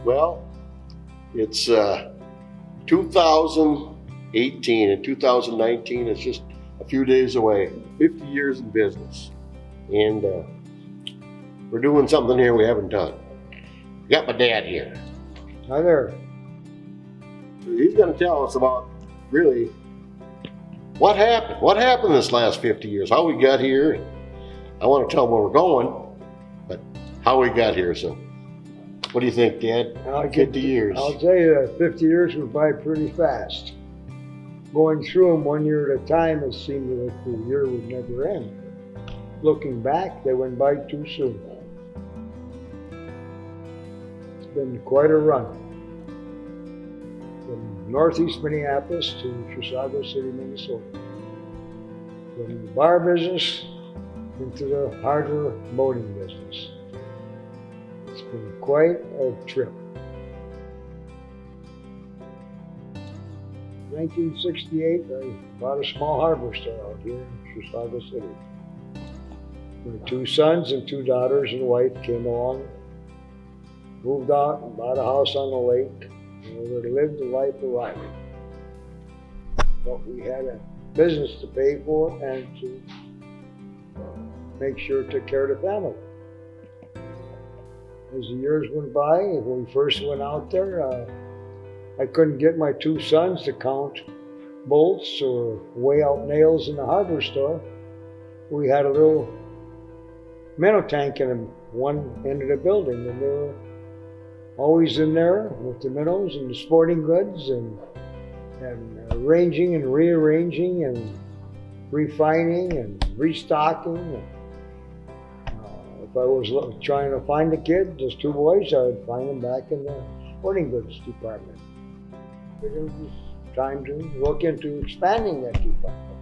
Well, it's 2018 and 2019 is just a few days away. 50 years in business. And we're doing something here we haven't done. Got my dad here. Hi there. He's going to tell us about really what happened. What happened this last 50 years, how we got here. I want to tell him where we're going, but how we got here. So what do you think, Dad? 50 years. I'll tell you that 50 years went by pretty fast. Going through them one year at a time, it seemed like the year would never end. Looking back, they went by too soon. It's been quite a run. From northeast Minneapolis to Chisago City, Minnesota. From the bar business into the harder boating business. It's been quite a trip. 1968, I bought a small hardware store out here in Chisago City. My 2 sons and 2 daughters and wife came along, moved out and bought a house on the lake, and we lived the life of riding. But we had a business to pay for and to make sure it took care of the family. As the years went by, when we first went out there, I couldn't get my 2 sons to count bolts or weigh out nails in the hardware store. We had a little minnow tank in one end of the building, and they were always in there with the minnows and the sporting goods and arranging and rearranging and refining and restocking. If I was trying to find a kid, those 2 boys, I would find them back in the sporting goods department. It was time to look into expanding that department.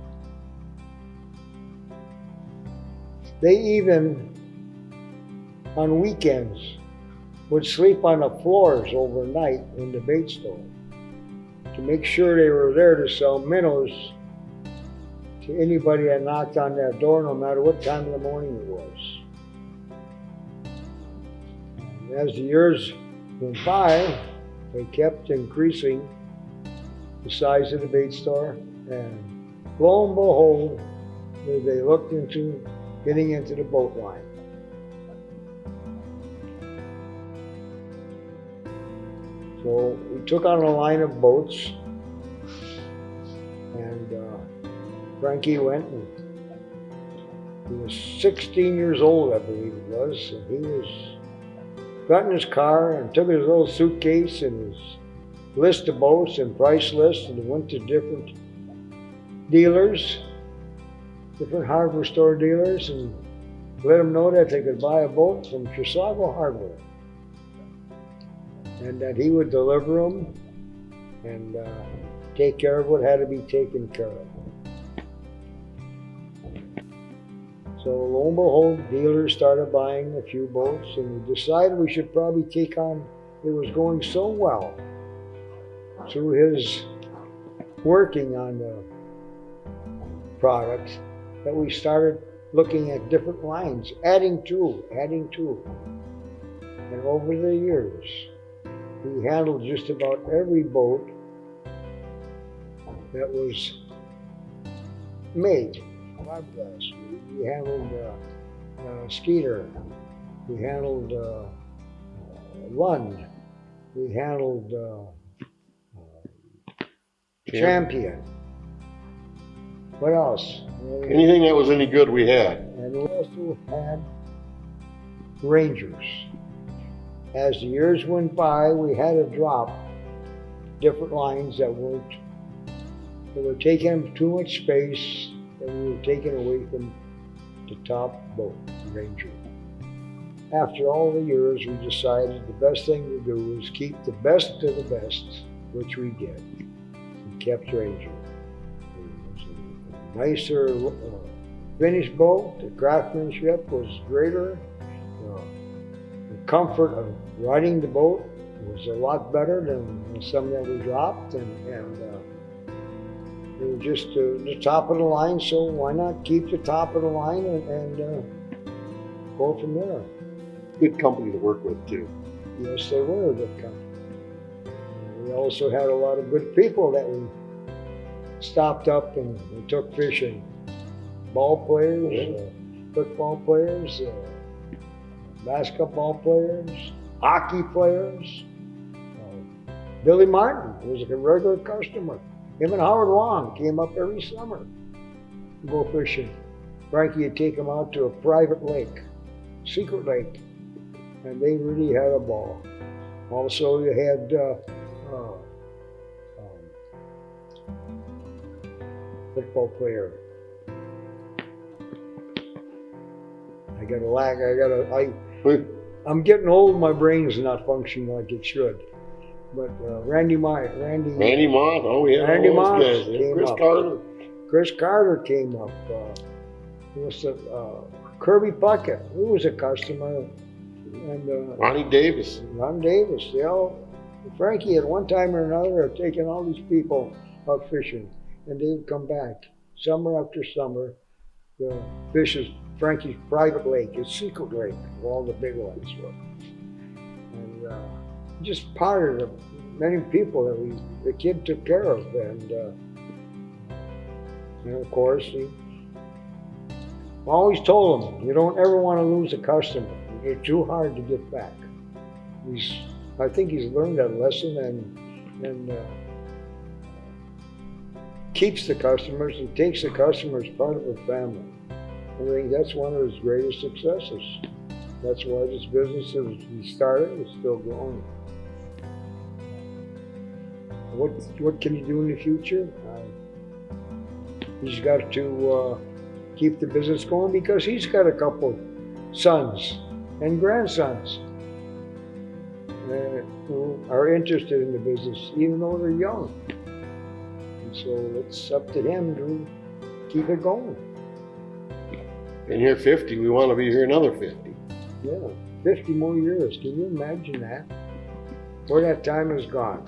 They even, on weekends, would sleep on the floors overnight in the bait store to make sure they were there to sell minnows to anybody that knocked on that door, no matter what time of the morning it was. And as the years went by, they kept increasing the size of the bait store, and lo and behold, they looked into getting into the boat line. So we took on a line of boats, and Frankie went, and he was 16 years old, I believe it was, and he got in his car and took his little suitcase and his list of boats and price lists, and went to different dealers, different hardware store dealers, and let them know that they could buy a boat from Chisago Hardware, and that he would deliver them and take care of what had to be taken care of. So lo and behold, dealers started buying a few boats, and we decided we should probably take on, it was going so well through his working on the product that we started looking at different lines, adding to. And over the years, we handled just about every boat that was made. Fiberglass. We handled Skeeter. We handled Lund. We handled Champion. What else? Anything that was any good we had. And we also had Rangers. As the years went by, we had to drop different lines that were taking too much space, that we were taking away from the top boat, Ranger. After all the years, we decided the best thing to do was keep the best of the best, which we did. We kept Ranger. It was a nicer finished boat. The craftsmanship was greater. The comfort of riding the boat was a lot better than some that we dropped, and they were just the top of the line, so why not keep the top of the line and go from there. Good company to work with too. Yes, they were a good company. We also had a lot of good people that we stopped up and we took fishing. Ball players, football players, basketball players, hockey players. Billy Martin was a regular customer. Him and Howard Long came up every summer to go fishing. Frankie would take them out to a private lake, secret lake, and they really had a ball. Also, you had football player. I'm getting old. My brain's not functioning like it should. But Randy Moss. Oh yeah. Randy Moss came Chris up. Carter. Chris Carter came up. Kirby Puckett. He was a customer. And Ronnie Davis. Ron Davis. Frankie at one time or another had taken all these people out fishing, and they would come back summer after summer. The fish is Frankie's private lake, his secret lake, where all the big ones were. And just part of many people that the kid took care of. And of course, he always told them, you don't ever want to lose a customer. It's too hard to get back. I think he's learned that lesson and keeps the customers and takes the customers part of the family. I think that's one of his greatest successes. That's why this business that he started is still growing. What can he do in the future? He's got to keep the business going because he's got a couple sons and grandsons who are interested in the business, even though they're young. And so it's up to him to keep it going. Been here 50, we want to be here another 50. Yeah, 50 more years. Can you imagine that? Where that time has gone.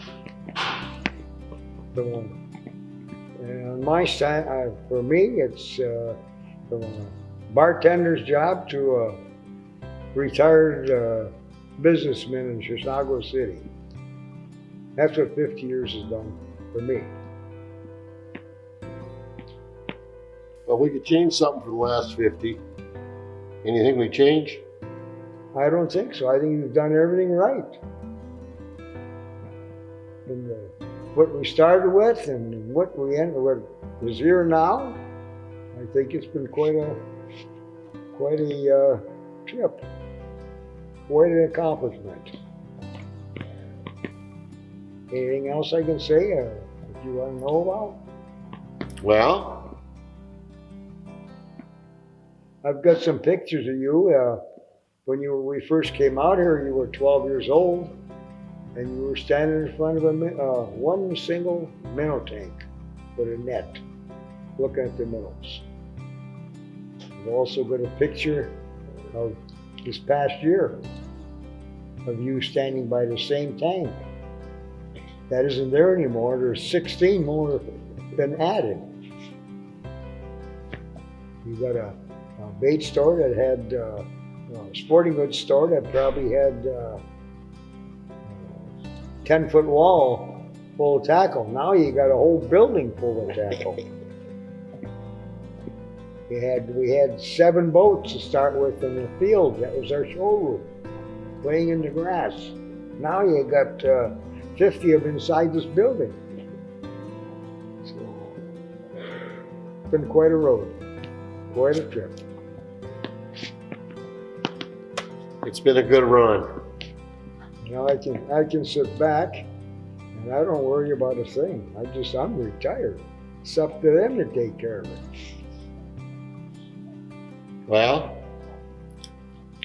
So, on my side, for me, it's from a bartender's job to a retired businessman in Chicago City. That's what 50 years has done for me. Well, we could change something for the last 50. Anything we change? I don't think so. I think you've done everything right. And what we started with and what is here now, I think it's been quite a trip, quite an accomplishment. Anything else I can say that you want to know about? Well, I've got some pictures of you. When we first came out here, you were 12 years old, and you were standing in front of one single minnow tank with a net, looking at the minnows. I've also got a picture of this past year of you standing by the same tank. That isn't there anymore. There's 16 more been added. You got a bait store that had a sporting goods store that probably had 10-foot wall full of tackle. Now you got a whole building full of tackle. We had 7 boats to start with in the field. That was our showroom, laying in the grass. Now you got 50 of them inside this building. So, it's been quite a road, quite a trip. it's been a good run. You know, I can sit back and I don't worry about a thing. I'm retired. It's up to them to take care of it. Well,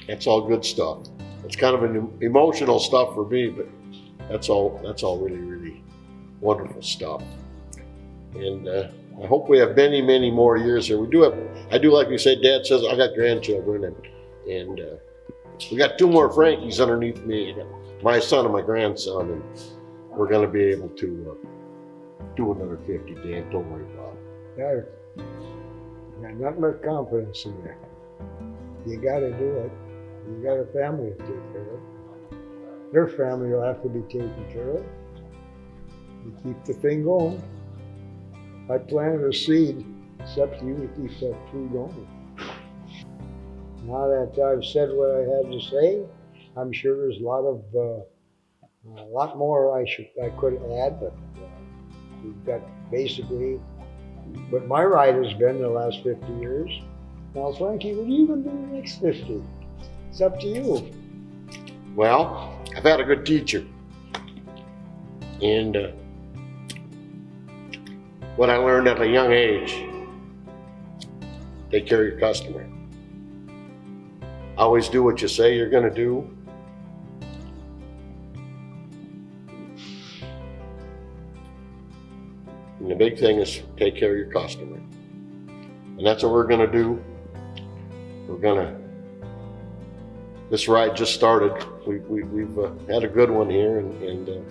that's all good stuff. It's kind of an emotional stuff for me, but that's all really, really wonderful stuff. And I hope we have many, many more years here. I do like you said, Dad says, I got grandchildren, and we got 2 more Frankies underneath me. I got my son and my grandson, and we're going to be able to do another 50, Dan. Don't worry about it. Yeah, not much confidence in you. You got to do it. You got a family to take care of. their family will have to be taken care of. We keep the thing going. I planted a seed. It's up to you to keep that tree going. Now that I've said what I had to say, I'm sure there's a lot more I could add, but we've got basically what my ride has been the last 50 years. Now, Frankie, what are you going to do the next 50? It's up to you. Well, I've had a good teacher. And what I learned at a young age, take care of your customer. Always do what you say you're going to do. And the big thing is take care of your customer. And that's what we're going to do. This ride just started. We've had a good one here, and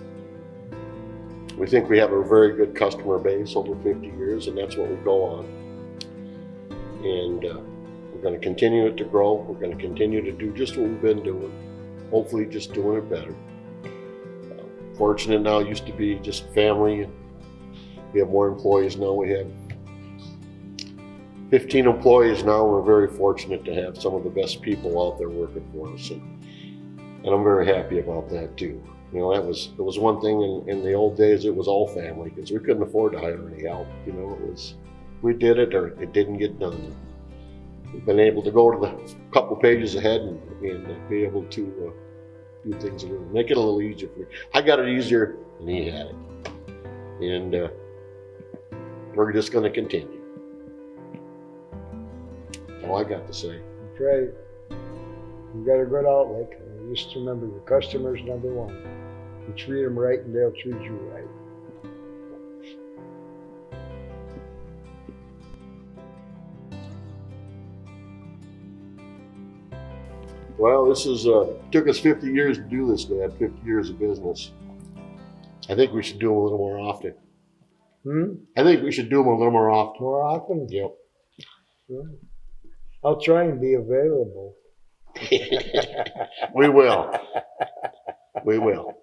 we think we have a very good customer base over 50 years, and that's what we go on. And we're going to continue it to grow. We're going to continue to do just what we've been doing, hopefully just doing it better. Fortunate now, used to be just family. We have more employees now. We have 15 employees now. We're very fortunate to have some of the best people out there working for us, and I'm very happy about that too. You know, it was one thing in the old days. It was all family because we couldn't afford to hire any help. You know, it was we did it or it didn't get done. We've been able to go to the couple pages ahead and be able to do things a little, make it a little easier for me. I got it easier than he had it, and we're just going to continue. All I got to say. That's right. You got a good outlook. Just remember, your customer's number one. You treat them right, and they'll treat you right. Well, this is took us 50 years to do this, Dad. 50 years of business. I think we should do them a little more often. I think we should do them a little more often. More often? Yep. Sure. I'll try and be available. We will. We will.